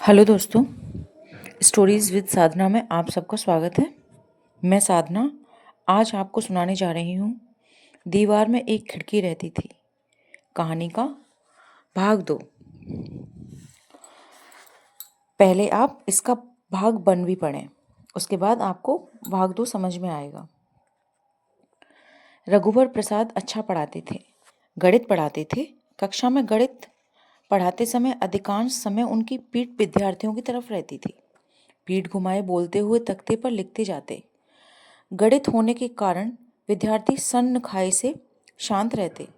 Hello दोस्तों, stories with साधना में आप सबका स्वागत है। मैं साधना आज आपको सुनाने जा रही हूँ दीवार में एक खिड़की रहती थी कहानी का भाग 2। पहले आप इसका भाग 1 भी पढ़ें, उसके बाद आपको भाग 2 समझ में आएगा। रघुवर प्रसाद अच्छा पढ़ाते थे, गणित पढ़ाते थे। कक्षा में गणित पढ़ाते समय अधिकांश समय उनकी पीठ विद्यार्थियों की तरफ रहती थी। पीठ घुमाए बोलते हुए तख्ते पर लिखते जाते। गणित होने के कारण विद्यार्थी सन्न खाए से शांत रहते।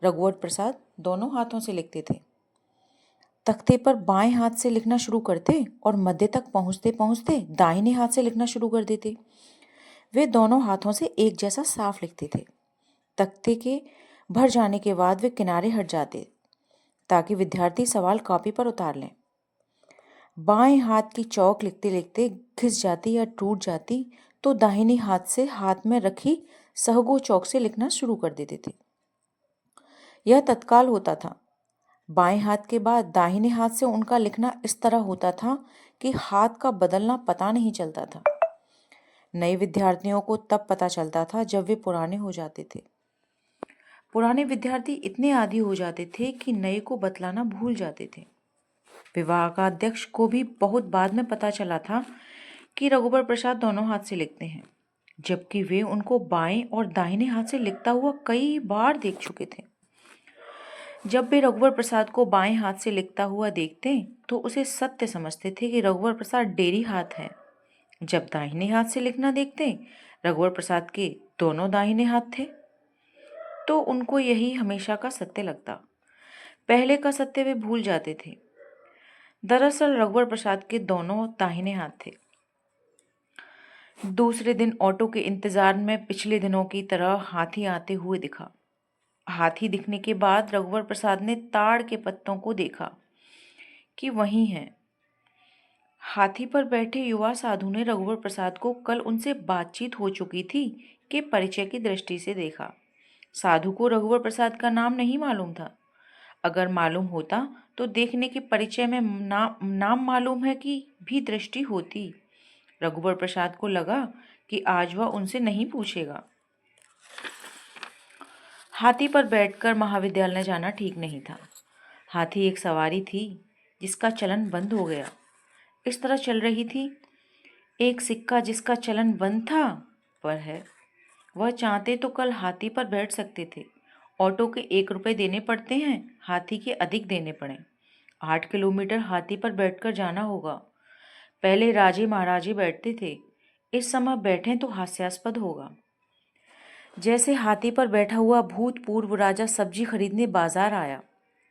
रघुवर प्रसाद दोनों हाथों से लिखते थे। तख्ते पर बाएं हाथ से लिखना शुरू करते और मध्य तक पहुंचते पहुंचते दाहिने हाथ से लिखना शुरू कर देते। वे दोनों हाथों से एक जैसा साफ लिखते थे। तख्ते के भर जाने के बाद वे किनारे हट जाते ताकि विद्यार्थी सवाल कॉपी पर उतार लें। बाएं हाथ की चौक लिखते लिखते घिस जाती या टूट जाती तो दाहिने हाथ से हाथ में रखी सहगो चौक से लिखना शुरू कर देते थे। यह तत्काल होता था। बाएं हाथ के बाद दाहिने हाथ से उनका लिखना इस तरह होता था कि हाथ का बदलना पता नहीं चलता था। नए विद्यार्थियों को तब पता चलता था जब वे पुराने हो जाते थे। पुराने विद्यार्थी इतने आदी हो जाते थे कि नए को बतलाना भूल जाते थे। विभागाध्यक्ष को भी बहुत बाद में पता चला था कि रघुवर प्रसाद दोनों हाथ से लिखते हैं, जबकि वे उनको बाएं और दाहिने हाथ से लिखता हुआ कई बार देख चुके थे। जब वे रघुवर प्रसाद को बाएं हाथ से लिखता हुआ देखते तो उसे सत्य समझते थे कि रघुवर प्रसाद डेरी हाथ है। जब दाहिने हाथ से लिखना देखते रघुवर प्रसाद के दोनों दाहिने हाथ थे तो उनको यही हमेशा का सत्य लगता। पहले का सत्य वे भूल जाते थे। दरअसल रघुवर प्रसाद के दोनों दाहिने हाथ थे। दूसरे दिन ऑटो के इंतजार में पिछले दिनों की तरह हाथी आते हुए दिखा। हाथी दिखने के बाद रघुवर प्रसाद ने ताड़ के पत्तों को देखा कि वही हैं। हाथी पर बैठे युवा साधु ने रघुवर प्रसाद को कल उनसे बातचीत हो चुकी थी के परिचय की दृष्टि से देखा। साधु को रघुवर प्रसाद का नाम नहीं मालूम था। अगर मालूम होता तो देखने के परिचय में नाम मालूम है कि भी दृष्टि होती। रघुवर प्रसाद को लगा कि आज वह उनसे नहीं पूछेगा। हाथी पर बैठकर महाविद्यालय जाना ठीक नहीं था। हाथी एक सवारी थी जिसका चलन बंद हो गया। इस तरह चल रही थी, एक सिक्का जिसका चलन बंद था पर है। वह चाहते तो कल हाथी पर बैठ सकते थे। ऑटो के 1 रुपये देने पड़ते हैं, हाथी के अधिक देने पड़े। 8 किलोमीटर हाथी पर बैठकर जाना होगा। पहले राजे महाराजे बैठते थे, इस समय बैठें तो हास्यास्पद होगा। जैसे हाथी पर बैठा हुआ भूतपूर्व राजा सब्जी खरीदने बाजार आया।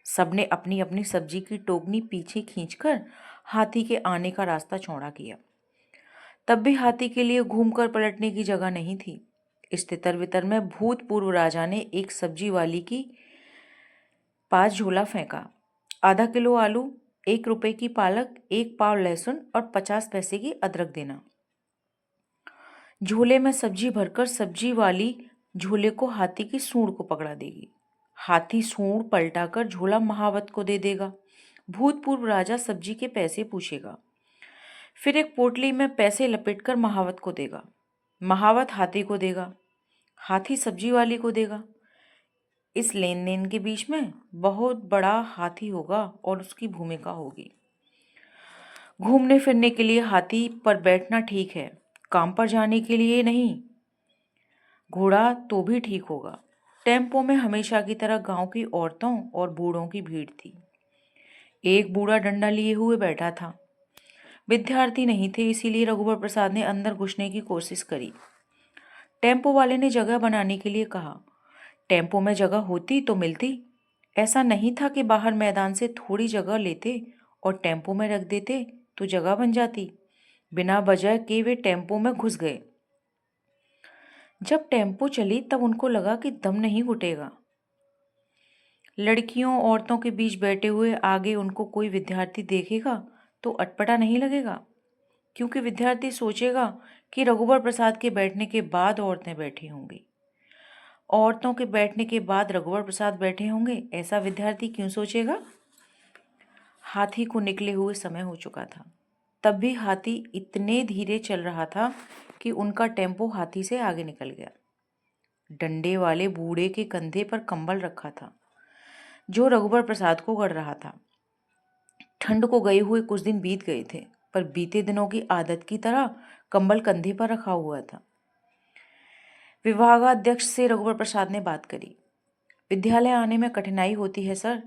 सबने अपनी अपनी सब्जी की टोकनी पीछे खींचकर हाथी के आने का रास्ता चौड़ा किया। तब भी हाथी के लिए घूमकर पलटने की जगह नहीं थी। इस तितर वितर में भूतपूर्व राजा ने एक सब्जी वाली की पास झोला फेंका। आधा किलो आलू, 1 रुपए की पालक, 1 पाव लहसुन और 50 पैसे की अदरक देना। झोले में सब्जी भरकर सब्जी वाली झोले को हाथी की सूंड को पकड़ा देगी। हाथी सूंड पलटाकर झोला महावत को दे देगा। भूतपूर्व राजा सब्जी के पैसे पूछेगा, फिर एक पोटली में पैसे लपेटकर महावत को देगा। महावत हाथी को देगा, हाथी सब्जी वाली को देगा। इस लेन देन के बीच में बहुत बड़ा हाथी होगा और उसकी भूमिका होगी। घूमने फिरने के लिए हाथी पर बैठना ठीक है, काम पर जाने के लिए नहीं। घोड़ा तो भी ठीक होगा। टेम्पो में हमेशा की तरह गांव की औरतों और बूढ़ों की भीड़ थी। एक बूढ़ा डंडा लिए हुए बैठा था। विद्यार्थी नहीं थे, इसीलिए रघुवर प्रसाद ने अंदर घुसने की कोशिश करी। टेम्पो वाले ने जगह बनाने के लिए कहा। टेम्पो में जगह होती तो मिलती। ऐसा नहीं था कि बाहर मैदान से थोड़ी जगह लेते और टेम्पो में रख देते तो जगह बन जाती। बिना वजह के वे टेम्पो में घुस गए। जब टेम्पो चली तब उनको लगा कि दम नहीं घुटेगा। लड़कियों औरतों के बीच बैठे हुए आगे उनको कोई विद्यार्थी देखेगा तो अटपटा नहीं लगेगा, क्योंकि विद्यार्थी सोचेगा कि रघुवर प्रसाद के बैठने के बाद औरतें बैठी होंगी। औरतों के बैठने के बाद रघुवर प्रसाद बैठे होंगे, ऐसा विद्यार्थी क्यों सोचेगा? हाथी को निकले हुए समय हो चुका था। तब भी हाथी इतने धीरे चल रहा था कि उनका टेम्पो हाथी से आगे निकल गया। डंडे वाले बूढ़े के कंधे पर कंबल रखा था जो रघुबर प्रसाद को गड़ रहा था। ठंड को गए हुए कुछ दिन बीत गए थे, पर बीते दिनों की आदत की तरह कंबल कंधे पर रखा हुआ था। विभागाध्यक्ष से रघुबर प्रसाद ने बात करी। विद्यालय आने में कठिनाई होती है सर,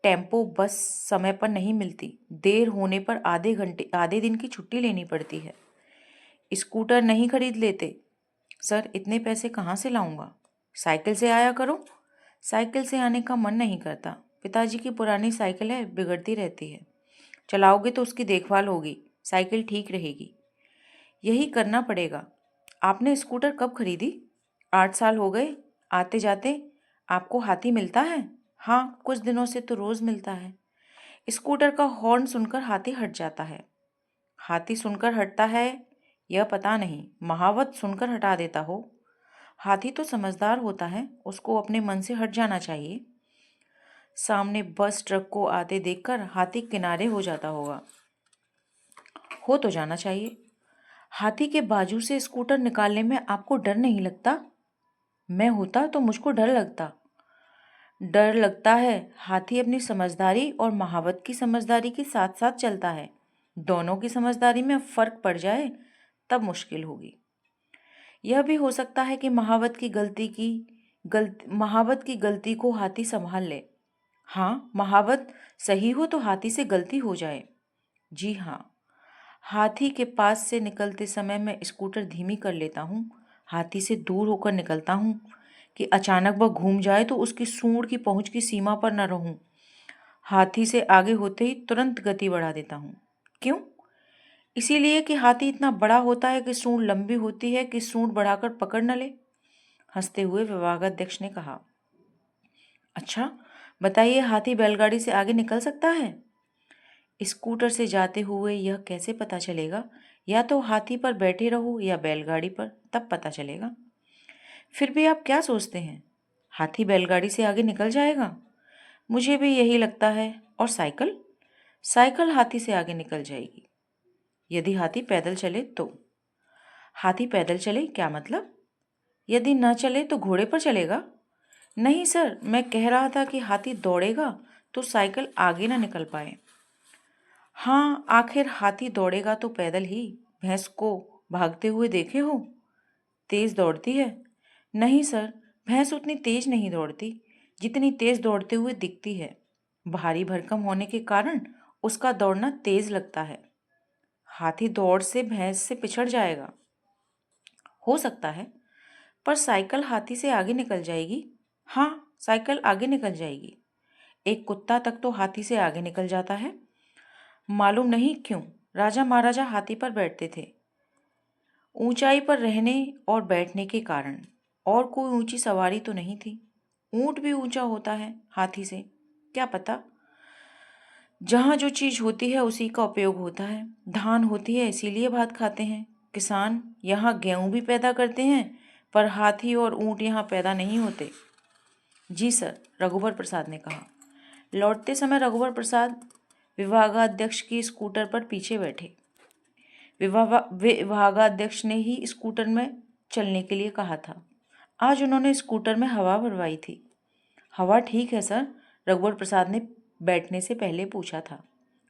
टेम्पो बस समय पर नहीं मिलती, देर होने पर आधे दिन की छुट्टी लेनी पड़ती है। स्कूटर नहीं खरीद लेते सर, इतने पैसे कहाँ से लाऊंगा? साइकिल से आया करो। साइकिल से आने का मन नहीं करता, पिताजी की पुरानी साइकिल है, बिगड़ती रहती है। चलाओगे तो उसकी देखभाल होगी, साइकिल ठीक रहेगी। यही करना पड़ेगा। आपने स्कूटर कब खरीदी? 8 साल हो गए। आते जाते आपको हाथी मिलता है? हाँ, कुछ दिनों से तो रोज मिलता है। स्कूटर का हॉर्न सुनकर हाथी हट जाता है। हाथी सुनकर हटता है यह पता नहीं, महावत सुनकर हटा देता हो। हाथी तो समझदार होता है, उसको अपने मन से हट जाना चाहिए। सामने बस ट्रक को आते देखकर हाथी किनारे हो जाता होगा। हो तो जाना चाहिए। हाथी के बाजू से स्कूटर निकालने में आपको डर नहीं लगता? मैं होता तो मुझको डर लगता। डर लगता है, हाथी अपनी समझदारी और महावत की समझदारी के साथ साथ चलता है। दोनों की समझदारी में फर्क पड़ जाए तब मुश्किल होगी। यह भी हो सकता है कि महावत की गलती को हाथी संभाल ले। हाँ, महावत सही हो तो हाथी से गलती हो जाए। जी हाँ। हाथी के पास से निकलते समय मैं स्कूटर धीमी कर लेता हूँ, हाथी से दूर होकर निकलता हूँ कि अचानक वह घूम जाए तो उसकी सूंड की पहुँच की सीमा पर न रहूं। हाथी से आगे होते ही तुरंत गति बढ़ा देता हूँ। क्यों? इसीलिए कि हाथी इतना बड़ा होता है कि सूंड लंबी होती है कि सूंड बढ़ाकर पकड़ न ले। हंसते हुए विभागाध्यक्ष ने कहा। अच्छा बताइए, हाथी बैलगाड़ी से आगे निकल सकता है? स्कूटर से जाते हुए यह कैसे पता चलेगा? या तो हाथी पर बैठे रहो या बैलगाड़ी पर, तब पता चलेगा। फिर भी आप क्या सोचते हैं, हाथी बैलगाड़ी से आगे निकल जाएगा? मुझे भी यही लगता है। और साइकिल? साइकिल हाथी से आगे निकल जाएगी यदि हाथी पैदल चले तो। हाथी पैदल चले क्या मतलब? यदि न चले तो घोड़े पर चलेगा? नहीं सर, मैं कह रहा था कि हाथी दौड़ेगा तो साइकिल आगे ना निकल पाए। हाँ, आखिर हाथी दौड़ेगा तो पैदल ही। भैंस को भागते हुए देखे हो? तेज दौड़ती है। नहीं सर, भैंस उतनी तेज नहीं दौड़ती जितनी तेज दौड़ते हुए दिखती है। भारी भरकम होने के कारण उसका दौड़ना तेज लगता है। हाथी दौड़ से भैंस से पिछड़ जाएगा। हो सकता है, पर साइकिल हाथी से आगे निकल जाएगी। हाँ, साइकिल आगे निकल जाएगी। एक कुत्ता तक तो हाथी से आगे निकल जाता है। मालूम नहीं क्यों राजा महाराजा हाथी पर बैठते थे। ऊंचाई पर रहने और बैठने के कारण। और कोई ऊंची सवारी तो नहीं थी। ऊंट भी ऊंचा होता है हाथी से, क्या पता। जहाँ जो चीज होती है उसी का उपयोग होता है। धान होती है इसीलिए भात खाते हैं। किसान यहाँ गेहूं भी पैदा करते हैं, पर हाथी और ऊंट यहाँ पैदा नहीं होते। जी सर, रघुवर प्रसाद ने कहा। लौटते समय रघुवर प्रसाद विभागाध्यक्ष की स्कूटर पर पीछे बैठे। विभागाध्यक्ष ने ही स्कूटर में चलने के लिए कहा था। आज उन्होंने स्कूटर में हवा भरवाई थी। हवा ठीक है सर, रघुवर प्रसाद ने बैठने से पहले पूछा था।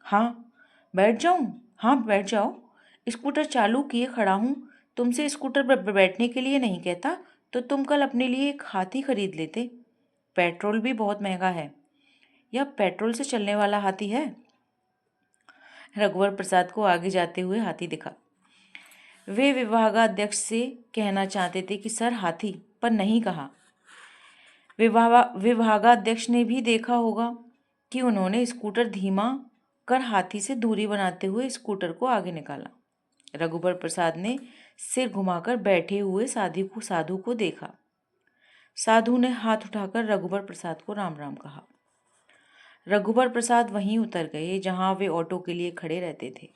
हाँ, बैठ जाऊं? हाँ, बैठ जाओ। स्कूटर चालू किए खड़ा हूं। तुमसे स्कूटर पर बैठने के लिए नहीं कहता तो तुम कल अपने लिए एक हाथी खरीद लेते। पेट्रोल भी बहुत महंगा है। यह पेट्रोल से चलने वाला हाथी है। रघुवर प्रसाद को आगे जाते हुए हाथी दिखा। वे विभागाध्यक्ष से कहना चाहते थे कि सर हाथी, पर नहीं कहा। विभागाध्यक्ष ने भी देखा होगा कि उन्होंने स्कूटर धीमा कर हाथी से दूरी बनाते हुए स्कूटर को आगे निकाला। रघुवर प्रसाद ने सिर घुमाकर बैठे हुए साधु को देखा। साधु ने हाथ उठाकर रघुवर प्रसाद को राम राम कहा। रघुवर प्रसाद वहीं उतर गए जहां वे ऑटो के लिए खड़े रहते थे।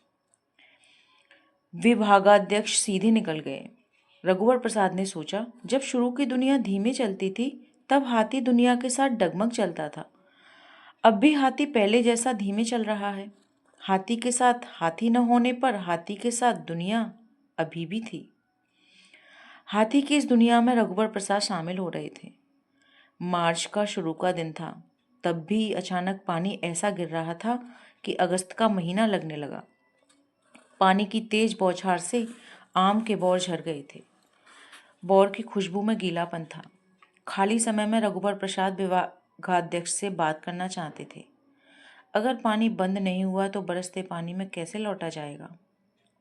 विभागाध्यक्ष सीधे निकल गए। रघुवर प्रसाद ने सोचा, जब शुरू की दुनिया धीमे चलती थी तब हाथी दुनिया के साथ डगमग चलता था। अब भी हाथी पहले जैसा धीमे चल रहा है। हाथी के साथ हाथी न होने पर हाथी के साथ दुनिया अभी भी थी। हाथी की इस दुनिया में रघुवर प्रसाद शामिल हो रहे थे। मार्च का शुरू का दिन था। तब भी अचानक पानी ऐसा गिर रहा था कि अगस्त का महीना लगने लगा। पानी की तेज बौछार से आम के बौर झर गए थे। बौर की खुशबू में गीलापन था। खाली समय में रघुवर प्रसाद विभागाध्यक्ष से बात करना चाहते थे। अगर पानी बंद नहीं हुआ तो बरसते पानी में कैसे लौटा जाएगा?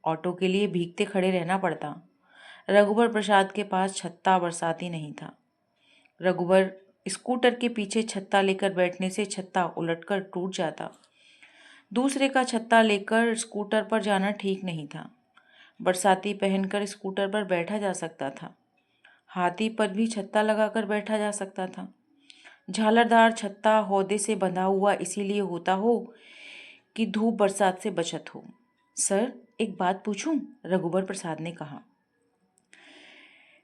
ऑटो के लिए भीगते खड़े रहना पड़ता। रघुवर प्रसाद के पास छत्ता बरसाती नहीं था। रघुवर स्कूटर के पीछे छत्ता लेकर बैठने से छत्ता उलटकर टूट जाता। दूसरे का छत्ता लेकर स्कूटर पर जाना ठीक नहीं था। बरसाती पहनकर स्कूटर पर बैठा जा सकता था। हाथी पर भी छत्ता लगाकर बैठा जा सकता था। झालरदार छत्ता हौदे से बंधा हुआ इसीलिए होता हो कि धूप बरसात से बचत हो। सर, एक बात पूछूं? रघुवर प्रसाद ने कहा।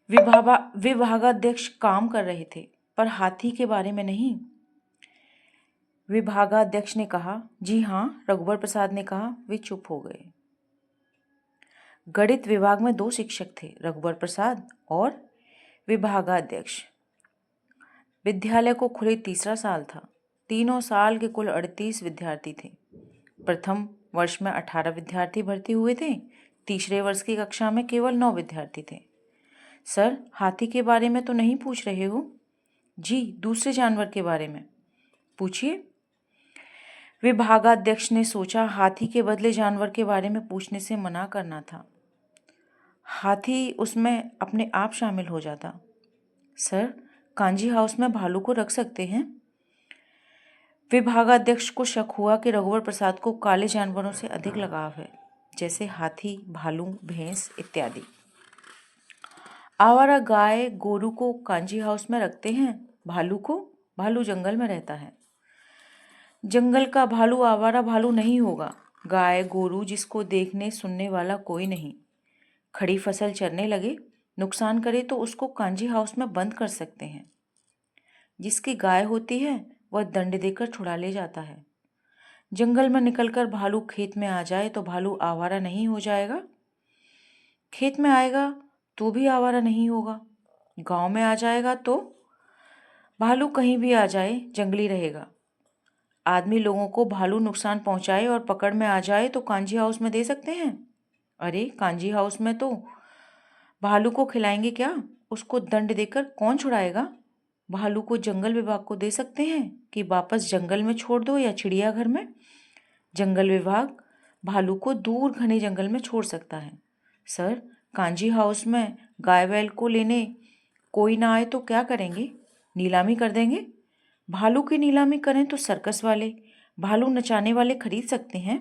विभागाध्यक्ष काम कर रहे थे, पर हाथी के बारे में नहीं। विभागाध्यक्ष ने कहा। जी हाँ, रघुवर प्रसाद ने कहा। वे चुप हो गए। गणित विभाग में 2 शिक्षक थे, रघुवर प्रसाद और विभागाध्यक्ष। विद्यालय को खुले तीसरा साल था। तीनों साल के कुल 38 विद्यार्थी थे। प्रथम वर्ष में 18 विद्यार्थी भर्ती हुए थे। तीसरे वर्ष की कक्षा में केवल 9 विद्यार्थी थे। सर, हाथी के बारे में तो नहीं पूछ रहे हो? जी, दूसरे जानवर के बारे में। पूछिए। विभागाध्यक्ष ने सोचा हाथी के बदले जानवर के बारे में पूछने से मना करना था। हाथी उसमें अपने आप शामिल हो जाता। सर, कांजी हाउस में भालू को रख सकते हैं? विभागाध्यक्ष को शक हुआ कि रघुवर प्रसाद को काले जानवरों से अधिक लगाव है, जैसे हाथी, भालू, भैंस इत्यादि। आवारा गाय गोरू को कांजी हाउस में रखते हैं, भालू को? भालू जंगल में रहता है। जंगल का भालू आवारा भालू नहीं होगा। गाय गोरू जिसको देखने सुनने वाला कोई नहीं। खड़ी फसल चरने लगे, नुकसान करे तो उसको कांजी हाउस में बंद कर सकते हैं। जिसकी गाय होती है वह दंड देकर छुड़ा ले जाता है। जंगल में निकलकर भालू खेत में आ जाए तो भालू आवारा नहीं हो जाएगा? खेत में आएगा तो भी आवारा नहीं होगा। गांव में आ जाएगा तो? भालू कहीं भी आ जाए जंगली रहेगा। आदमी लोगों को भालू नुकसान पहुंचाए और पकड़ में आ जाए तो कांजी हाउस में दे सकते हैं। अरे, कांजी हाउस में तो भालू को खिलाएंगे क्या? उसको दंड देकर कौन छुड़ाएगा? भालू को जंगल विभाग को दे सकते हैं कि वापस जंगल में छोड़ दो या चिड़ियाघर में। जंगल विभाग भालू को दूर घने जंगल में छोड़ सकता है। सर, कांजी हाउस में गाय बैल को लेने कोई ना आए तो क्या करेंगे? नीलामी कर देंगे। भालू की नीलामी करें तो सर्कस वाले, भालू नचाने वाले खरीद सकते हैं।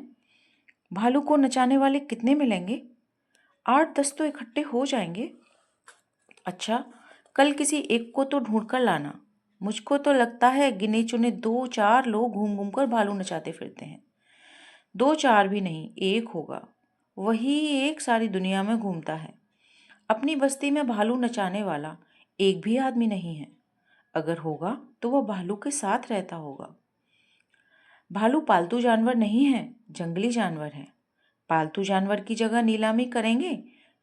भालू को नचाने वाले कितने मिलेंगे? 8-10 तो इकट्ठे हो जाएंगे। अच्छा, कल किसी एक को तो ढूंढ कर लाना। मुझको तो लगता है गिने चुने 2-4 लोग घूम घूम कर भालू नचाते फिरते हैं। 2-4 भी नहीं, एक होगा। वही एक सारी दुनिया में घूमता है। अपनी बस्ती में भालू नचाने वाला एक भी आदमी नहीं है। अगर होगा तो वह भालू के साथ रहता होगा। भालू पालतू जानवर नहीं है, जंगली जानवर है। पालतू जानवर की जगह नीलामी करेंगे,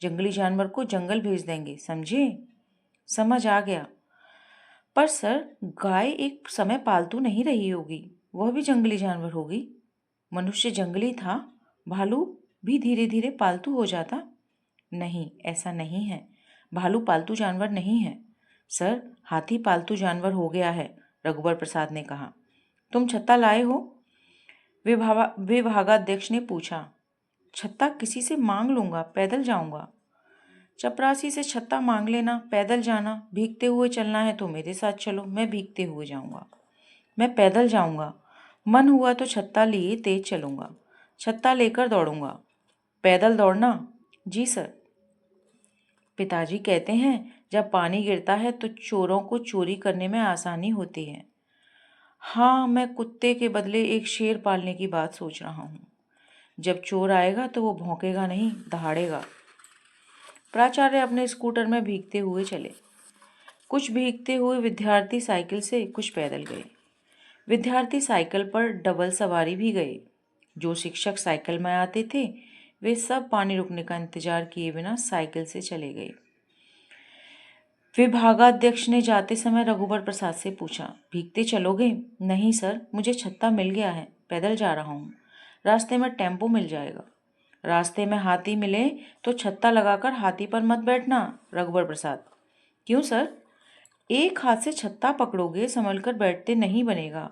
जंगली जानवर को जंगल भेज देंगे, समझे? समझ आ गया। पर सर, गाय एक समय पालतू नहीं रही होगी, वह भी जंगली जानवर होगी। मनुष्य जंगली था, भालू भी धीरे धीरे पालतू हो जाता। नहीं, ऐसा नहीं है। भालू पालतू जानवर नहीं है। सर, हाथी पालतू जानवर हो गया है, रघुवर प्रसाद ने कहा। तुम छत्ता लाए हो? विभागाध्यक्ष ने पूछा। छत्ता किसी से मांग लूंगा, पैदल जाऊंगा। चपरासी से छत्ता मांग लेना, पैदल जाना। भीगते हुए चलना है तो मेरे साथ चलो, मैं भीगते हुए जाऊंगा। मैं पैदल जाऊंगा। मन हुआ तो छत्ता लिए तेज चलूंगा, छत्ता लेकर दौड़ूंगा। पैदल दौड़ना? जी सर। पिताजी कहते हैं जब पानी गिरता है तो चोरों को चोरी करने में आसानी होती है। हाँ, मैं कुत्ते के बदले एक शेर पालने की बात सोच रहा हूँ। जब चोर आएगा तो वो भौंकेगा नहीं, दहाड़ेगा। प्राचार्य अपने स्कूटर में भीगते हुए चले। कुछ भीगते हुए विद्यार्थी साइकिल से, कुछ पैदल गए। विद्यार्थी साइकिल पर डबल सवारी भी गए। जो शिक्षक साइकिल में आते थे वे सब पानी रुकने का इंतजार किए बिना साइकिल से चले गए। विभागाध्यक्ष ने जाते समय रघुवर प्रसाद से पूछा, भीगते चलोगे? नहीं सर, मुझे छत्ता मिल गया है, पैदल जा रहा हूँ। रास्ते में टेम्पो मिल जाएगा। रास्ते में हाथी मिले तो छत्ता लगाकर हाथी पर मत बैठना। रघुवर प्रसाद, क्यों सर? एक हाथ से छत्ता पकड़ोगे, संभलकर बैठते नहीं बनेगा।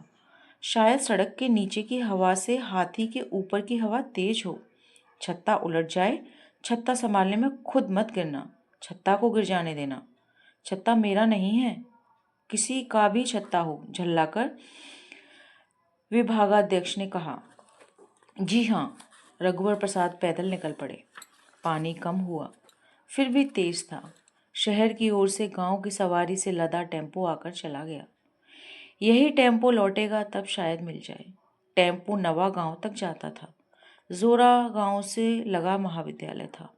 शायद सड़क के नीचे की हवा से हाथी के ऊपर की हवा तेज हो, छत्ता उलट जाए। छत्ता संभालने में खुद मत गिरना, छत्ता को गिर जाने देना। छत्ता मेरा नहीं है, किसी का भी छत्ता हो, झल्लाकर विभागाध्यक्ष ने कहा। जी हाँ, रघुवर प्रसाद पैदल निकल पड़े। पानी कम हुआ, फिर भी तेज था। शहर की ओर से गांव की सवारी से लदा टेम्पो आकर चला गया। यही टेम्पो लौटेगा तब शायद मिल जाए। टेम्पो नवा गांव तक जाता था। जोरा गांव से लगा महाविद्यालय था।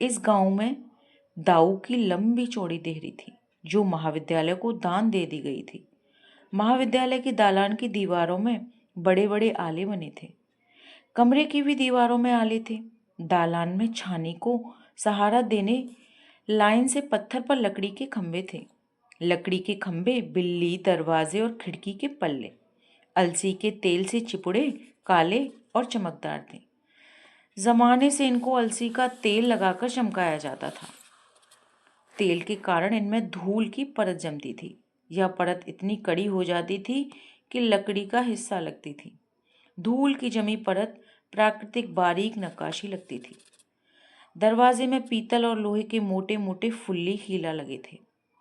इस गांव में दाऊ की लंबी चौड़ी देहरी थी जो महाविद्यालय को दान दे दी गई थी। महाविद्यालय की दालान की दीवारों में बड़े बड़े आले बने थे। कमरे की भी दीवारों में आले थे। दालान में छानी को सहारा देने लाइन से पत्थर पर लकड़ी के खंभे थे। लकड़ी के खंभे बिल्ली, दरवाजे और खिड़की के पल्ले अलसी के तेल से चिपुड़े, काले और चमकदार थे। जमाने से इनको अलसी का तेल लगाकर चमकाया जाता था। तेल के कारण इनमें धूल की परत जमती थी। यह परत इतनी कड़ी हो जाती थी कि लकड़ी का हिस्सा लगती थी। धूल की जमी परत प्राकृतिक बारीक नक्काशी लगती थी। दरवाजे में पीतल और लोहे के मोटे मोटे फुल्ली खीला लगे थे।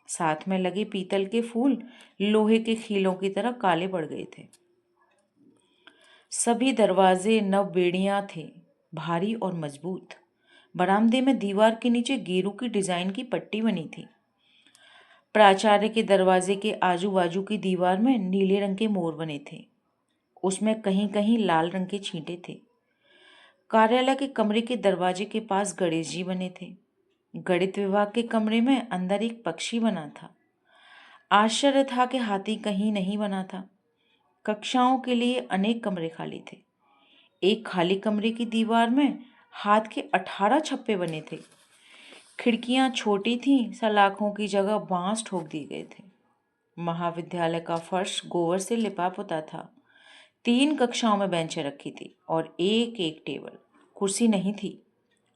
साथ में लगे पीतल के फूल लोहे के खीलों की तरह काले पड़ गए थे। सभी दरवाजे नव बेड़ियां थे, भारी और मजबूत। बरामदे में दीवार के नीचे गेरू की डिजाइन की पट्टी बनी थी। प्राचार्य के दरवाजे के आजू बाजू की दीवार में नीले रंग के मोर बने थे। उसमें कहीं कहीं लाल रंग के छींटे थे। कार्यालय के कमरे के दरवाजे के पास गणेश जी बने थे। गणित विभाग के कमरे में अंदर एक पक्षी बना था। आश्चर्य था कि हाथी कहीं नहीं बना था। कक्षाओं के लिए अनेक कमरे खाली थे। एक खाली कमरे की दीवार में हाथ के 18 छप्पे बने थे। खिड़कियां छोटी थीं, सलाखों की जगह बांस ठोक दिए गए थे। महाविद्यालय का फर्श गोबर से लिपा पुता था। 3 कक्षाओं में बेंचें रखी थी और एक एक टेबल। कुर्सी नहीं थी,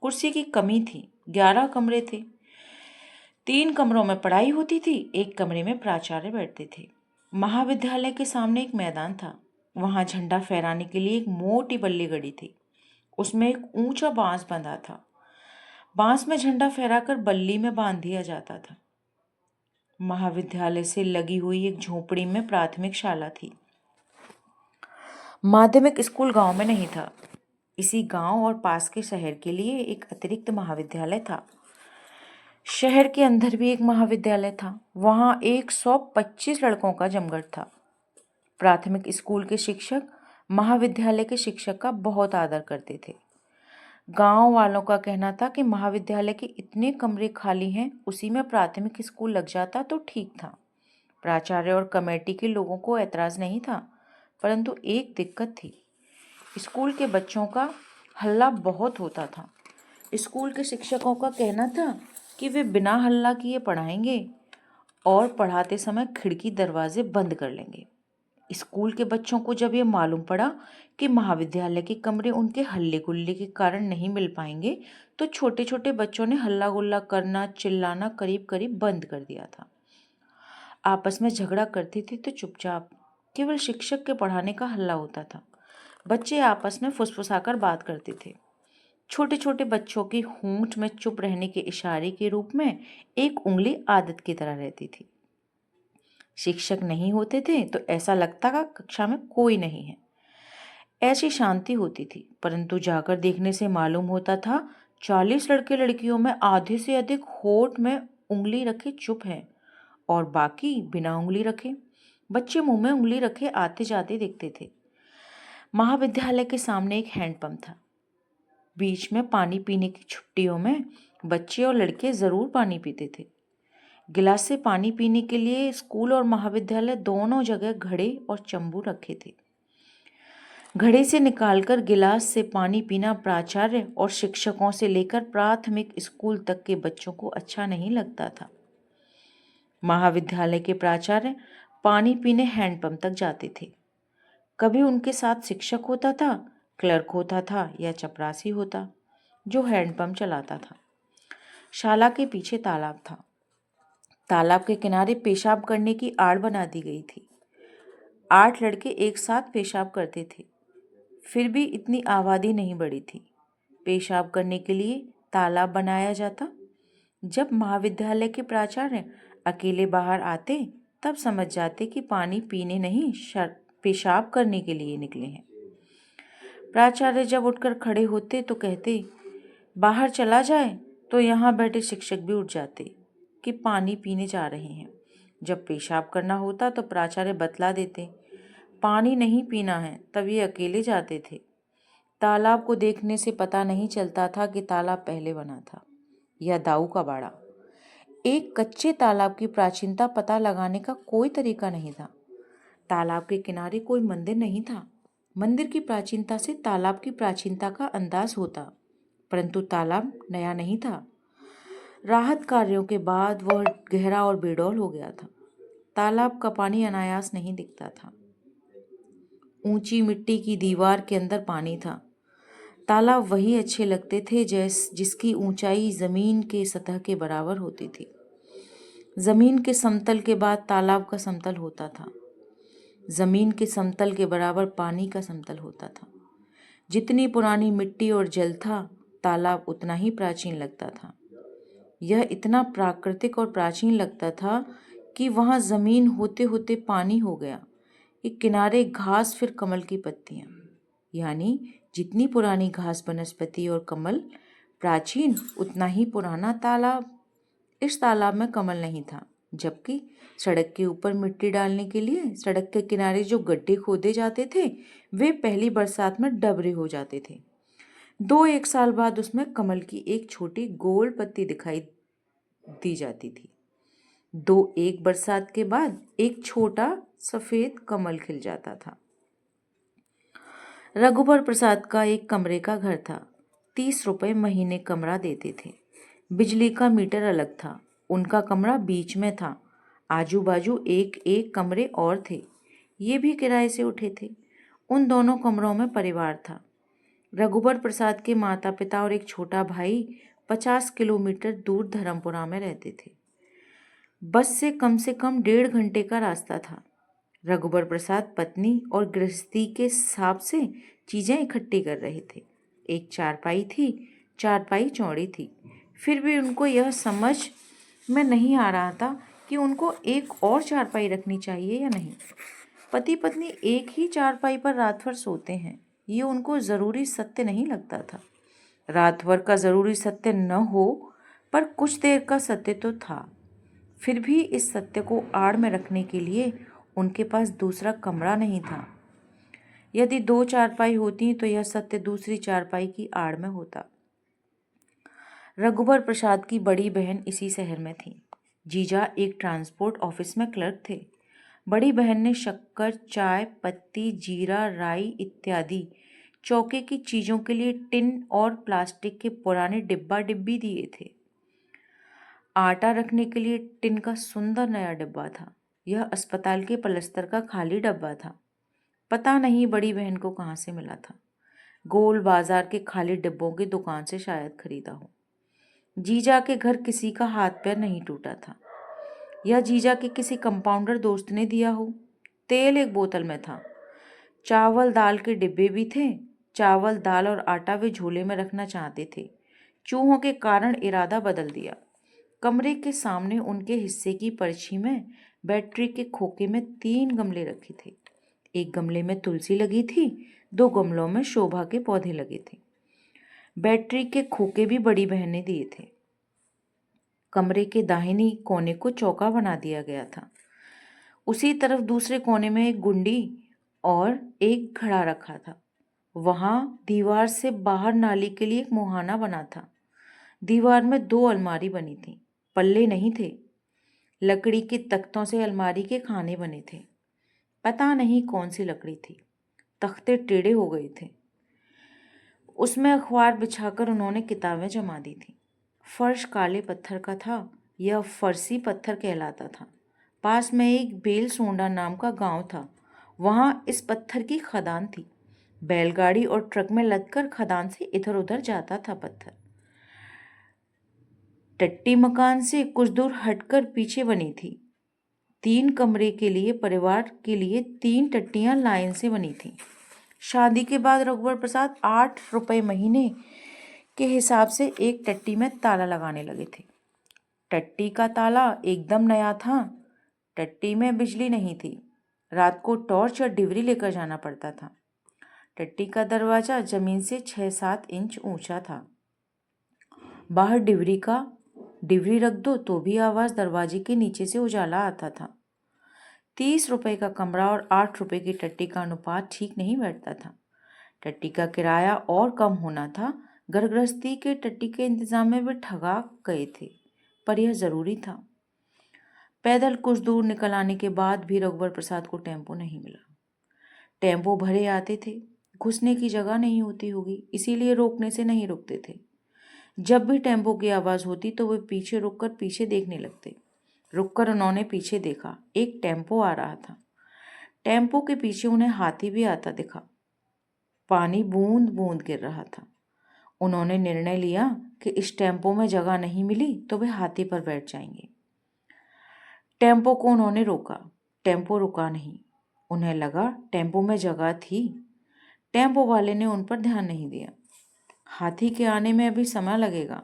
कुर्सी की कमी थी। 11 कमरे थे। 3 कमरों में पढ़ाई होती थी, एक कमरे में प्राचार्य बैठते थे। महाविद्यालय के सामने एक मैदान था। वहां झंडा फहराने के लिए एक मोटी बल्ली गड़ी थी। उसमें एक ऊंचा बांस बंधा था। बांस में झंडा फहराकर बल्ली में बांध दिया जाता था। महाविद्यालय से लगी हुई एक झोपड़ी में प्राथमिक शाला थी। माध्यमिक स्कूल गांव में नहीं था। इसी गांव और पास के शहर के लिए एक अतिरिक्त महाविद्यालय था। शहर के अंदर भी एक महाविद्यालय था। वहां 125 लड़कों का जमघट था। प्राथमिक स्कूल के शिक्षक महाविद्यालय के शिक्षक का बहुत आदर करते थे। गांव वालों का कहना था कि महाविद्यालय के इतने कमरे खाली हैं, उसी में प्राथमिक स्कूल लग जाता तो ठीक था। प्राचार्य और कमेटी के लोगों को ऐतराज नहीं था, परंतु एक दिक्कत थी। स्कूल के बच्चों का हल्ला बहुत होता था। स्कूल के शिक्षकों का कहना था कि वे बिना हल्ला किए पढ़ाएंगे और पढ़ाते समय खिड़की दरवाजे बंद कर लेंगे। स्कूल के बच्चों को जब यह मालूम पड़ा कि महाविद्यालय के कमरे उनके हल्ले गुल्ले के कारण नहीं मिल पाएंगे, तो छोटे छोटे बच्चों ने हल्ला गुल्ला करना, चिल्लाना करीब करीब बंद कर दिया था। आपस में झगड़ा करते थे तो चुपचाप, केवल शिक्षक के पढ़ाने का हल्ला होता था। बच्चे आपस में फुसफुसाकर बात करते थे। छोटे छोटे बच्चों की होंठ में चुप रहने के इशारे के रूप में एक उंगली आदत की तरह रहती थी। शिक्षक नहीं होते थे तो ऐसा लगता कि कक्षा में कोई नहीं है। ऐसी शांति होती थी, परंतु जाकर देखने से मालूम होता था 40 लड़के लड़कियों में आधे से अधिक होठ में उंगली रखे चुप हैं और बाकी बिना उंगली रखे। बच्चे मुंह में उंगली रखे आते जाते दिखते थे। महाविद्यालय के सामने एक हैंडपंप था। बीच में पानी पीने की छुट्टियों में बच्चे और लड़के जरूर पानी पीते थे। गिलास से पानी पीने के लिए स्कूल और महाविद्यालय दोनों जगह घड़े और चंबू रखे थे। घड़े से निकालकर गिलास से पानी पीना प्राचार्य और शिक्षकों से लेकर प्राथमिक स्कूल तक के बच्चों को अच्छा नहीं लगता था। महाविद्यालय के प्राचार्य पानी पीने हैंडपंप तक जाते थे। कभी उनके साथ शिक्षक होता था, क्लर्क होता था या चपरासी होता जो हैंडपंप चलाता था। शाला के पीछे तालाब था। तालाब के किनारे पेशाब करने की आड़ बना दी गई थी। 8 लड़के एक साथ पेशाब करते थे। फिर भी इतनी आबादी नहीं बढ़ी थी। पेशाब करने के लिए तालाब बनाया जाता। जब महाविद्यालय के प्राचार्य अकेले बाहर आते तब समझ जाते कि पानी पीने नहीं पेशाब करने के लिए निकले हैं। प्राचार्य जब उठकर खड़े होते तो कहते बाहर चला जाए, तो यहाँ बैठे शिक्षक भी उठ जाते कि पानी पीने जा रहे हैं। जब पेशाब करना होता तो प्राचार्य बतला देते पानी नहीं पीना है, तब ये अकेले जाते थे। तालाब को देखने से पता नहीं चलता था कि तालाब पहले बना था या दाऊ का बाड़ा। एक कच्चे तालाब की प्राचीनता पता लगाने का कोई तरीका नहीं था। तालाब के किनारे कोई मंदिर नहीं था। मंदिर की प्राचीनता से तालाब की प्राचीनता का अंदाज होता, परंतु तालाब नया नहीं था। राहत कार्यों के बाद वह गहरा और बेडौल हो गया था। तालाब का पानी अनायास नहीं दिखता था। ऊंची मिट्टी की दीवार के अंदर पानी था। तालाब वही अच्छे लगते थे जिसकी ऊंचाई जमीन के सतह के बराबर होती थी। जमीन के समतल के बाद तालाब का समतल होता था। जमीन के समतल के बराबर पानी का समतल होता था। जितनी पुरानी मिट्टी और जल था, तालाब उतना ही प्राचीन लगता था। यह इतना प्राकृतिक और प्राचीन लगता था कि वहां जमीन होते होते पानी हो गया। एक किनारे घास, फिर कमल की पत्तियां, यानी जितनी पुरानी घास, वनस्पति और कमल प्राचीन, उतना ही पुराना तालाब। इस तालाब में कमल नहीं था, जबकि सड़क के ऊपर मिट्टी डालने के लिए सड़क के किनारे जो गड्ढे खोदे जाते थे वे पहली बरसात में डबरे हो जाते थे। 1 साल बाद उसमें कमल की एक छोटी गोल पत्ती दिखाई दी जाती थी। 1 बरसात के बाद एक छोटा सफेद कमल खिल जाता था। रघुबर प्रसाद का एक कमरे का घर था। 30 रुपए महीने कमरा देते थे। बिजली का मीटर अलग था। उनका कमरा बीच में था। आजू बाजू एक एक कमरे और थे, ये भी किराए से उठे थे। उन दोनों कमरों में परिवार था। रघुबर प्रसाद के माता पिता और एक छोटा भाई 50 किलोमीटर दूर धर्मपुरा में रहते थे। बस से कम 1.5 घंटे का रास्ता था। रघुबर प्रसाद पत्नी और गृहस्थी के हिसाब से चीजें इकट्ठी कर रहे थे। एक चारपाई थी। चारपाई चौड़ी थी। फिर भी उनको यह समझ में नहीं आ रहा था कि उनको एक और चारपाई रखनी चाहिए या नहीं। पति पत्नी एक ही चारपाई पर रात भर सोते हैं, ये उनको ज़रूरी सत्य नहीं लगता था। रात भर का ज़रूरी सत्य न हो, पर कुछ देर का सत्य तो था। फिर भी इस सत्य को आड़ में रखने के लिए उनके पास दूसरा कमरा नहीं था। यदि 2 चारपाई होती तो यह सत्य दूसरी चारपाई की आड़ में होता। रघुबर प्रसाद की बड़ी बहन इसी शहर में थी। जीजा एक ट्रांसपोर्ट ऑफिस में क्लर्क थे। बड़ी बहन ने शक्कर, चाय पत्ती, जीरा, राई इत्यादि चौके की चीज़ों के लिए टिन और प्लास्टिक के पुराने डिब्बा डिब्बी दिए थे। आटा रखने के लिए टिन का सुंदर नया डिब्बा था। यह अस्पताल के पलस्तर का खाली डब्बा था। पता नहीं बड़ी बहन को कहाँ से मिला था। गोल बाजार के खाली डिब्बों की दुकान से शायद खरीदा हो। जीजा के घर किसी का हाथ पैर नहीं टूटा था। यह जीजा के किसी कंपाउंडर दोस्त ने दिया हो। तेल एक बोतल में था। चावल दाल के डिब्बे भी थे। चावल दाल और आटा वे झोले में रखना चाहते थे। चूहों के कारण इरादा बदल दिया। कमरे के सामने उनके हिस्से की पर्ची में बैटरी के खोखे में 3 गमले रखे थे। एक गमले में तुलसी लगी थी, 2 गमलों में शोभा के पौधे लगे थे। बैटरी के खोखे भी बड़ी बहन ने दिए थे। कमरे के दाहिनी कोने को चौका बना दिया गया था। उसी तरफ दूसरे कोने में एक गुंडी और एक घड़ा रखा था। वहां दीवार से बाहर नाली के लिए एक मुहाना बना था। दीवार में 2 अलमारी बनी थी। पल्ले नहीं थे। लकड़ी के तख्तों से अलमारी के खाने बने थे। पता नहीं कौन सी लकड़ी थी, तख्ते टेढ़े हो गए थे। उसमें अखबार बिछाकर उन्होंने किताबें जमा दी थी। फर्श काले पत्थर का था, यह फर्सी पत्थर कहलाता था। पास में एक बेल सोंडा नाम का गांव था, वहाँ इस पत्थर की खदान थी। बैलगाड़ी और ट्रक में लदकर खदान से इधर उधर जाता था पत्थर। टट्टी मकान से कुछ दूर हटकर पीछे बनी थी। 3 कमरे के लिए परिवार के लिए 3 टट्टियां लाइन से बनी थीं। शादी के बाद रघुवर प्रसाद 8 रुपये महीने के हिसाब से एक टट्टी में ताला लगाने लगे थे। टट्टी का ताला एकदम नया था। टट्टी में बिजली नहीं थी। रात को टॉर्च या डिबरी लेकर जाना पड़ता था। टट्टी का दरवाज़ा जमीन से 6-7 इंच ऊंचा था। बाहर डिबरी रख दो तो भी आवाज़ दरवाजे के नीचे से उजाला आता था। 30 रुपये का कमरा और 8 रुपये की टट्टी का अनुपात ठीक नहीं बैठता था। टट्टी का किराया और कम होना था। घर गृहस्थी के टट्टी के इंतजाम में वे ठगा गए थे, पर यह ज़रूरी था। पैदल कुछ दूर निकल आने के बाद भी रघुवर प्रसाद को टेम्पो नहीं मिला। टेम्पो भरे आते थे, घुसने की जगह नहीं होती होगी, इसीलिए रोकने से नहीं रुकते थे। जब भी टेम्पो की आवाज़ होती तो वे पीछे रुककर पीछे देखने लगते। रुककर उन्होंने पीछे देखा, एक टेम्पो आ रहा था। टेम्पो के पीछे उन्हें हाथी भी आता दिखा। पानी बूंद बूंद गिर रहा था। उन्होंने निर्णय लिया कि इस टेम्पो में जगह नहीं मिली तो वे हाथी पर बैठ जाएंगे। टेम्पो को उन्होंने रोका, टेम्पो रुका नहीं। उन्हें लगा टेम्पो में जगह थी। टेम्पो वाले ने उन पर ध्यान नहीं दिया। हाथी के आने में अभी समय लगेगा,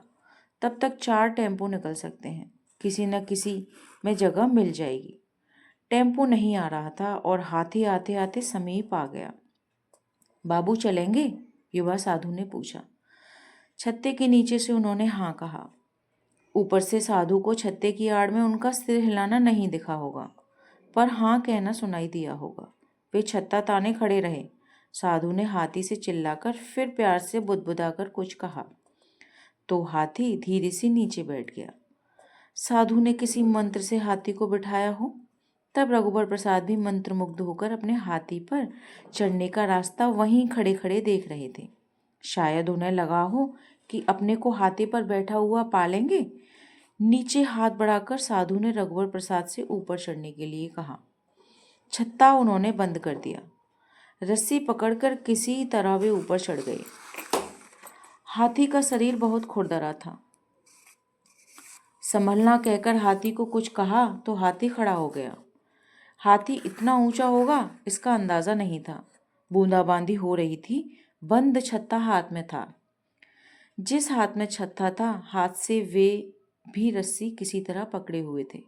तब तक 4 टेम्पो निकल सकते हैं, किसी न किसी में जगह मिल जाएगी। टेम्पो नहीं आ रहा था और हाथी आते आते समीप आ गया। बाबू चलेंगे? युवा साधु ने पूछा। छत्ते के नीचे से उन्होंने हाँ कहा। ऊपर से साधु को छत्ते की आड़ में उनका सिर हिलाना नहीं दिखा होगा, पर हाँ कहना सुनाई दिया होगा। वे छत्ता ताने खड़े रहे। साधु ने हाथी से चिल्लाकर फिर प्यार से बुदबुदाकर कुछ कहा तो हाथी धीरे से नीचे बैठ गया। साधु ने किसी मंत्र से हाथी को बिठाया हो। तब रघुवर प्रसाद भी मंत्रमुग्ध होकर अपने हाथी पर चढ़ने का रास्ता वहीं खड़े खड़े देख रहे थे। शायद उन्हें लगा हो कि अपने को हाथी पर बैठा हुआ पालेंगे। नीचे हाथ बढ़ाकर साधु ने रघुवर प्रसाद से ऊपर चढ़ने के लिए कहा। छत्ता उन्होंने बंद कर दिया। रस्सी पकड़कर किसी तरह वे ऊपर चढ़ गए। हाथी का शरीर बहुत खुरदरा था। संभलना कहकर हाथी को कुछ कहा तो हाथी खड़ा हो गया। हाथी इतना ऊंचा होगा इसका अंदाजा नहीं था। बूंदाबांदी हो रही थी। बंद छत्ता हाथ में था। जिस हाथ में छत्ता था, हाथ से वे भी रस्सी किसी तरह पकड़े हुए थे।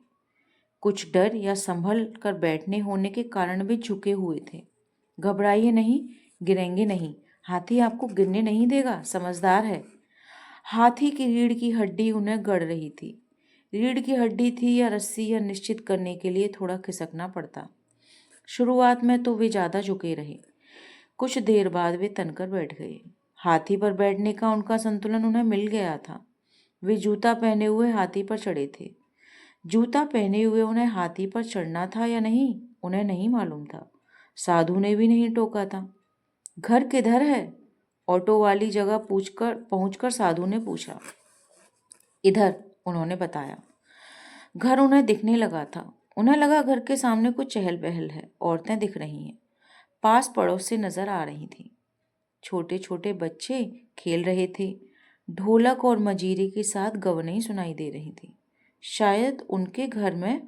कुछ डर या संभल कर बैठने होने के कारण वे झुके हुए थे। घबराइए नहीं, गिरेंगे नहीं, हाथी आपको गिरने नहीं देगा, समझदार है। हाथी की रीढ़ की हड्डी उन्हें गड़ रही थी। रीढ़ की हड्डी थी या रस्सी, यह निश्चित करने के लिए थोड़ा खिसकना पड़ता। शुरुआत में तो वे ज़्यादा झुके रहे। कुछ देर बाद वे तनकर बैठ गए। हाथी पर बैठने का उनका संतुलन उन्हें मिल गया था। वे जूता पहने हुए हाथी पर चढ़े थे। जूता पहने हुए उन्हें हाथी पर चढ़ना था या नहीं, उन्हें नहीं मालूम था। साधु ने भी नहीं टोका था। घर किधर है? ऑटो वाली जगह पहुंचकर साधु ने पूछा। इधर, उन्होंने बताया। घर उन्हें दिखने लगा था। उन्हें लगा घर के सामने कुछ चहल पहल है, औरतें दिख रही हैं, पास पड़ोस से नजर आ रही थीं। छोटे छोटे बच्चे खेल रहे थे। ढोलक और मजीरे के साथ गवनई सुनाई दे रही थी। शायद उनके घर में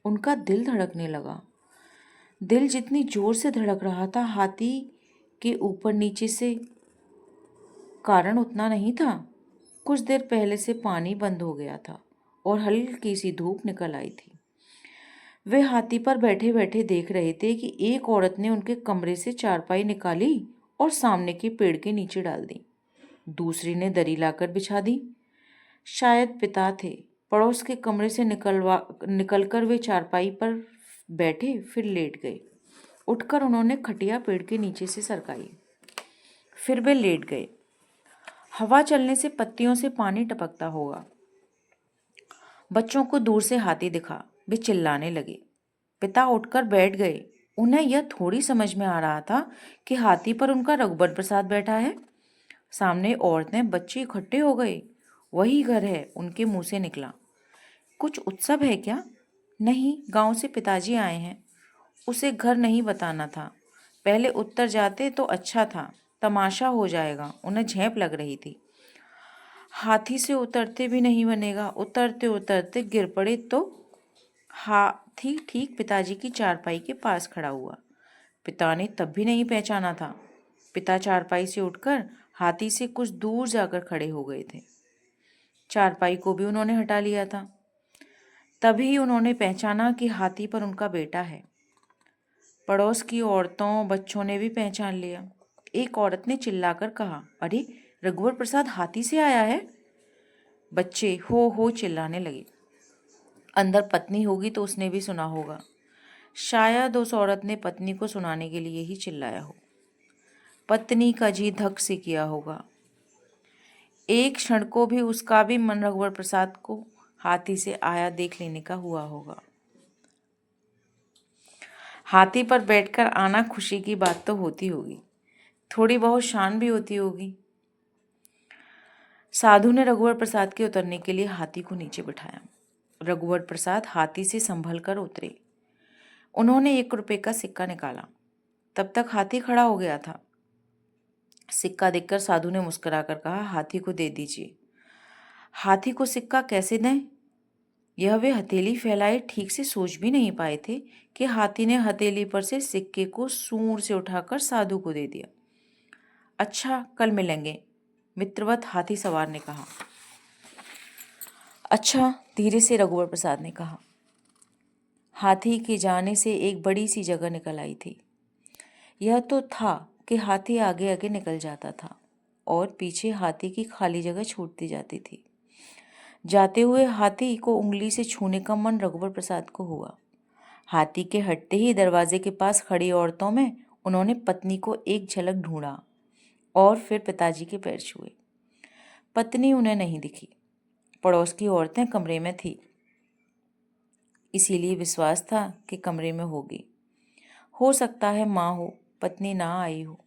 उनका दिल धड़कने लगा। दिल जितनी जोर से धड़क रहा था, हाथी के ऊपर नीचे से कारण उतना नहीं था। कुछ देर पहले से पानी बंद हो गया था और हल्की सी धूप निकल आई थी। वे हाथी पर बैठे बैठे देख रहे थे कि एक औरत ने उनके कमरे से चारपाई निकाली और सामने के पेड़ के नीचे डाल दी। दूसरी ने दरी लाकर बिछा दी। शायद पिता थे। पड़ोस के कमरे से निकलकर वे चारपाई पर बैठे, फिर लेट गए। उठकर उन्होंने खटिया पेड़ के नीचे से सरकाई। फिर वे लेट गए। हवा चलने से पत्तियों से पानी टपकता होगा। बच्चों को दूर से हाथी दिखा। वे चिल्लाने लगे। पिता उठकर बैठ गए। उन्हें यह थोड़ी समझ में आ रहा था कि हाथी पर उनका रघुबर प्रसाद बैठा है। सामने औरतें बच्चे इकट्ठे हो गए। वही घर है, उनके मुंह से निकला। कुछ उत्सव है क्या? नहीं, गांव से पिताजी आए हैं। उसे घर नहीं बताना था। पहले उत्तर जाते तो अच्छा था, तमाशा हो जाएगा। उन्हें झेंप लग रही थी। हाथी से उतरते भी नहीं बनेगा। उतरते उतरते गिर पड़े तो? हाथी ठीक पिताजी की चारपाई के पास खड़ा हुआ। पिता ने तब भी नहीं पहचाना था। पिता चारपाई से उठकर हाथी से कुछ दूर जाकर खड़े हो गए थे। चारपाई को भी उन्होंने हटा लिया था। तभी उन्होंने पहचाना कि हाथी पर उनका बेटा है। पड़ोस की औरतों बच्चों ने भी पहचान लिया। एक औरत ने चिल्लाकर कहा, अरे, रघुवर प्रसाद हाथी से आया है। बच्चे हो चिल्लाने लगे। अंदर पत्नी होगी तो उसने भी सुना होगा। शायद उस औरत ने पत्नी को सुनाने के लिए ही चिल्लाया हो। पत्नी का जी धक से किया होगा। एक क्षण को भी उसका भी मन रघुवर प्रसाद को हाथी से आया देख लेने का हुआ होगा। हाथी पर बैठकर आना खुशी की बात तो होती होगी, थोड़ी बहुत शान भी होती होगी। साधु ने रघुवर प्रसाद के उतरने के लिए हाथी को नीचे बिठाया। रघुवर प्रसाद हाथी से संभल कर उतरे। उन्होंने 1 रुपए का सिक्का निकाला। तब तक हाथी खड़ा हो गया था। सिक्का देखकर साधु ने मुस्कुराकर कहा, हाथी को दे दीजिए। हाथी को सिक्का कैसे दें? यह वे हथेली फैलाए ठीक से सोच भी नहीं पाए थे कि हाथी ने हथेली पर से सिक्के को सूंड से उठाकर साधु को दे दिया। अच्छा, कल मिलेंगे, मित्रवत हाथी सवार ने कहा। अच्छा, धीरे से रघुवर प्रसाद ने कहा। हाथी के जाने से एक बड़ी सी जगह निकल आई थी। यह तो था कि हाथी आगे आगे निकल जाता था और पीछे हाथी की खाली जगह छूटती जाती थी। जाते हुए हाथी को उंगली से छूने का मन रघुवर प्रसाद को हुआ। हाथी के हटते ही दरवाजे के पास खड़ी औरतों में उन्होंने पत्नी को एक झलक ढूंढा और फिर पिताजी के पैर छुए। पत्नी उन्हें नहीं दिखी। पड़ोस की औरतें कमरे में थी, इसीलिए विश्वास था कि कमरे में होगी। हो सकता है माँ हो, पत्नी ना आई हो।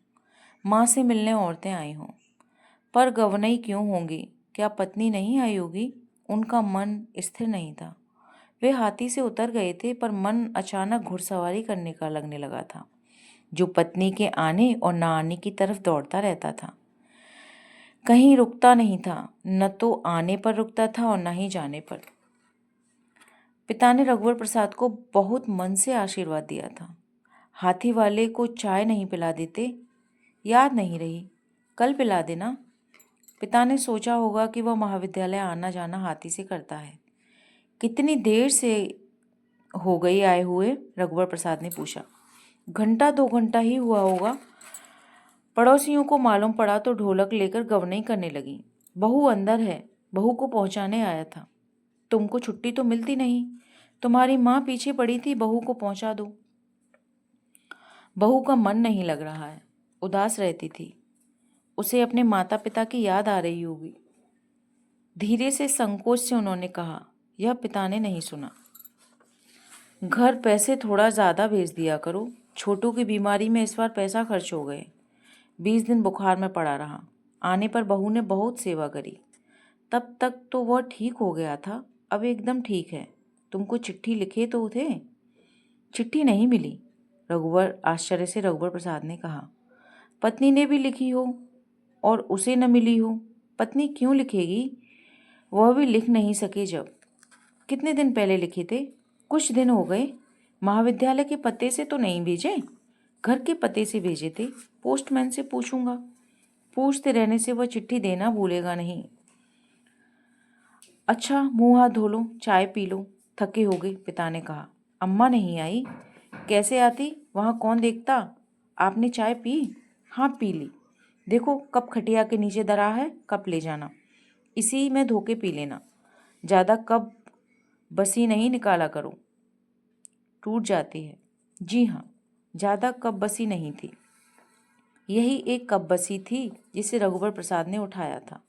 माँ से मिलने औरतें आई हों, पर गवनई क्यों होंगी? क्या पत्नी नहीं आई होगी? उनका मन स्थिर नहीं था। वे हाथी से उतर गए थे, पर मन अचानक घुड़सवारी करने का लगने लगा था, जो पत्नी के आने और ना आने की तरफ दौड़ता रहता था। कहीं रुकता नहीं था, न तो आने पर रुकता था और न ही जाने पर। पिता ने रघुवर प्रसाद को बहुत मन से आशीर्वाद दिया था। हाथी वाले को चाय नहीं पिला देते? याद नहीं रही, कल पिला देना। पिता ने सोचा होगा कि वह महाविद्यालय आना जाना हाथी से करता है। कितनी देर से हो गई आए हुए? रघुवर प्रसाद ने पूछा। 1-2 घंटा ही हुआ होगा। पड़ोसियों को मालूम पड़ा तो ढोलक लेकर गवनई करने लगी। बहू अंदर है, बहू को पहुंचाने आया था। तुमको छुट्टी तो मिलती नहीं। तुम्हारी माँ पीछे पड़ी थी, बहू को पहुंचा दो। बहू का मन नहीं लग रहा है, उदास रहती थी। उसे अपने माता पिता की याद आ रही होगी। धीरे से संकोच से उन्होंने कहा। यह पिता ने नहीं सुना। घर पैसे थोड़ा ज़्यादा भेज दिया करो। छोटू की बीमारी में इस बार पैसा खर्च हो गए। 20 दिन बुखार में पड़ा रहा। आने पर बहू ने बहुत सेवा करी। तब तक तो वह ठीक हो गया था, अब एकदम ठीक है। तुमको चिट्ठी लिखे तो थे? चिट्ठी नहीं मिली, आश्चर्य से रघुवर प्रसाद ने कहा। पत्नी ने भी लिखी हो और उसे न मिली हो? पत्नी क्यों लिखेगी? वह भी लिख नहीं सके जब। कितने दिन पहले लिखे थे? कुछ दिन हो गए। महाविद्यालय के पते से तो नहीं भेजे, घर के पते से भेजे थे। पोस्टमैन से पूछूंगा। पूछते रहने से वह चिट्ठी देना भूलेगा नहीं। अच्छा, मुंह हाथ धो लो, चाय पी लो, थके हो गए, पिता ने कहा। अम्मा नहीं आई? कैसे आती, वहाँ कौन देखता। आपने चाय पी? हाँ, पी ली। देखो कप खटिया के नीचे दरा है, कप ले जाना, इसी में धो के पी लेना। ज़्यादा कप बसी नहीं निकाला करो, टूट जाती है। जी हाँ, ज़्यादा कप बसी नहीं थी। यही एक कप बसी थी जिसे रघुवर प्रसाद ने उठाया था।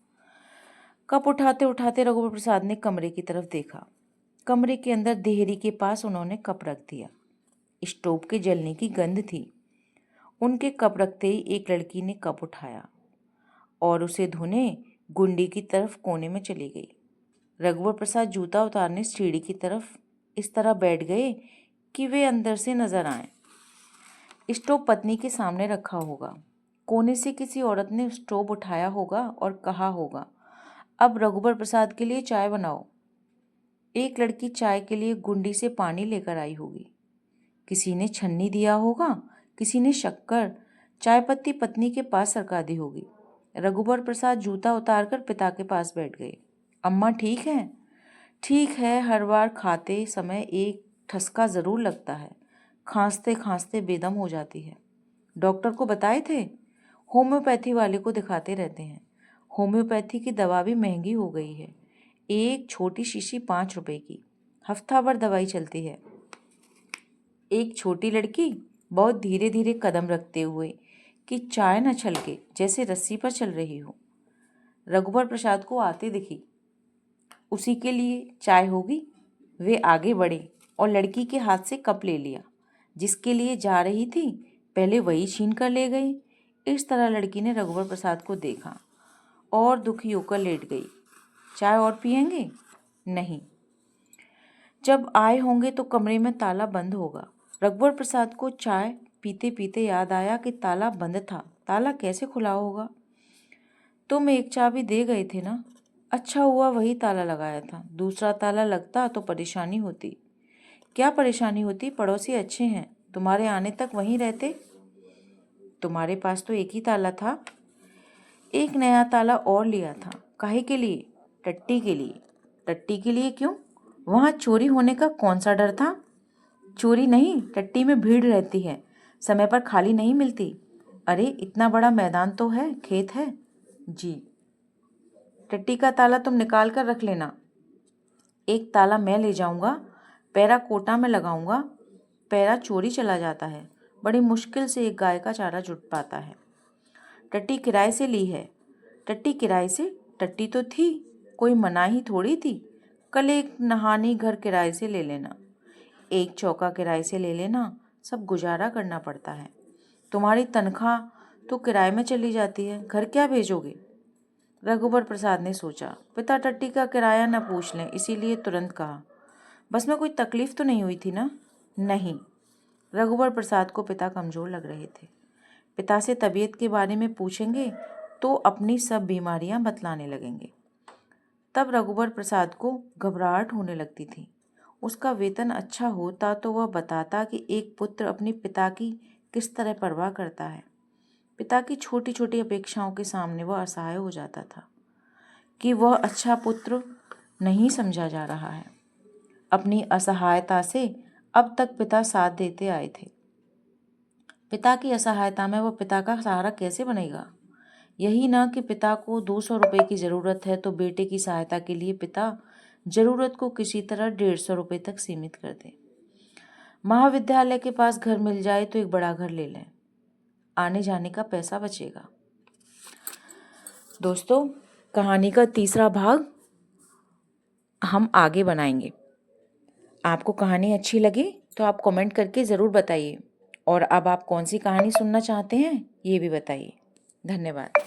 कप उठाते उठाते रघुवर प्रसाद ने कमरे की तरफ देखा। कमरे के अंदर देहरी के पास उन्होंने कप रख दिया। स्टोव के जलने की गंध थी। उनके कप रखते ही एक लड़की ने कप उठाया और उसे धोने गुंडी की तरफ कोने में चली गई। रघुवर प्रसाद जूता उतारने सीढ़ी की तरफ इस तरह बैठ गए कि वे अंदर से नजर आए। स्टोव पत्नी के सामने रखा होगा। कोने से किसी औरत ने स्टोव उठाया होगा और कहा होगा, अब रघुवर प्रसाद के लिए चाय बनाओ। एक लड़की चाय के लिए गुंडी से पानी लेकर आई होगी। किसी ने छन्नी दिया होगा, किसी ने शक्कर, चाय पत्ती पत्नी के पास सरका दी होगी। रघुवर प्रसाद जूता उतारकर पिता के पास बैठ गए। अम्मा ठीक है? ठीक है, हर बार खाते समय एक ठसका ज़रूर लगता है, खांसते खांसते बेदम हो जाती है। डॉक्टर को बताए थे? होम्योपैथी वाले को दिखाते रहते हैं। होम्योपैथी की दवा भी महंगी हो गई है। एक छोटी शीशी 5 रुपए की, हफ्ता भर दवाई चलती है। एक छोटी लड़की बहुत धीरे धीरे कदम रखते हुए कि चाय न छलके, जैसे रस्सी पर चल रही हो, रघुवर प्रसाद को आते दिखी। उसी के लिए चाय होगी। वे आगे बढ़े और लड़की के हाथ से कप ले लिया। जिसके लिए जा रही थी पहले वही छीन कर ले गई। इस तरह लड़की ने रघुवर प्रसाद को देखा और दुखी होकर लेट गई। चाय और पिएंगे? नहीं। जब आए होंगे तो कमरे में ताला बंद होगा। रघुवर प्रसाद को चाय पीते पीते याद आया कि ताला बंद था। ताला कैसे खुला होगा? तुम एक चाबी दे गए थे ना? अच्छा हुआ वही ताला लगाया था। दूसरा ताला लगता तो परेशानी होती। क्या परेशानी होती? पड़ोसी अच्छे हैं, तुम्हारे आने तक वहीं रहते। तुम्हारे पास तो एक ही ताला था। एक नया ताला और लिया था। काहे के लिए? टट्टी के लिए। टट्टी के लिए क्यों? वहाँ चोरी होने का कौन सा डर था? चोरी नहीं, टट्टी में भीड़ रहती है, समय पर खाली नहीं मिलती। अरे इतना बड़ा मैदान तो है, खेत है। जी। टट्टी का ताला तुम निकाल कर रख लेना। एक ताला मैं ले जाऊंगा, पैरा कोटा में लगाऊंगा। पैरा चोरी चला जाता है, बड़ी मुश्किल से एक गाय का चारा जुट पाता है। टट्टी किराए से ली है। टट्टी किराए से? टट्टी तो थी, कोई मनाही थोड़ी थी। कल एक नहानी घर किराए से ले लेना, एक चौका किराए से ले लेना, सब गुजारा करना पड़ता है। तुम्हारी तनख्वाह तो किराए में चली जाती है, घर क्या भेजोगे? रघुवर प्रसाद ने सोचा, पिता टट्टी का किराया न पूछ लें, इसीलिए तुरंत कहा, बस में कोई तकलीफ तो नहीं हुई थी ना? नहीं। रघुवर प्रसाद को पिता कमज़ोर लग रहे थे। पिता से तबीयत के बारे में पूछेंगे तो अपनी सब बीमारियां बतलाने लगेंगे। तब रघुवर प्रसाद को घबराहट होने लगती थी। उसका वेतन अच्छा होता तो वह बताता कि एक पुत्र अपने पिता की किस तरह परवाह करता है। पिता की छोटी छोटी अपेक्षाओं के सामने वह असहाय हो जाता था कि वह अच्छा पुत्र नहीं समझा जा रहा है। अपनी असहायता से अब तक पिता साथ देते आए थे। पिता की असहायता में वह पिता का सहारा कैसे बनेगा? यही न कि पिता को 200 रुपये की ज़रूरत है तो बेटे की सहायता के लिए पिता ज़रूरत को किसी तरह 150 रुपये तक सीमित कर दे। महाविद्यालय के पास घर मिल जाए तो एक बड़ा घर ले लें, आने जाने का पैसा बचेगा। दोस्तों, कहानी का तीसरा भाग हम आगे बनाएंगे। आपको कहानी अच्छी लगी तो आप कमेंट करके ज़रूर बताइए, और अब आप कौन सी कहानी सुनना चाहते हैं ये भी बताइए। धन्यवाद।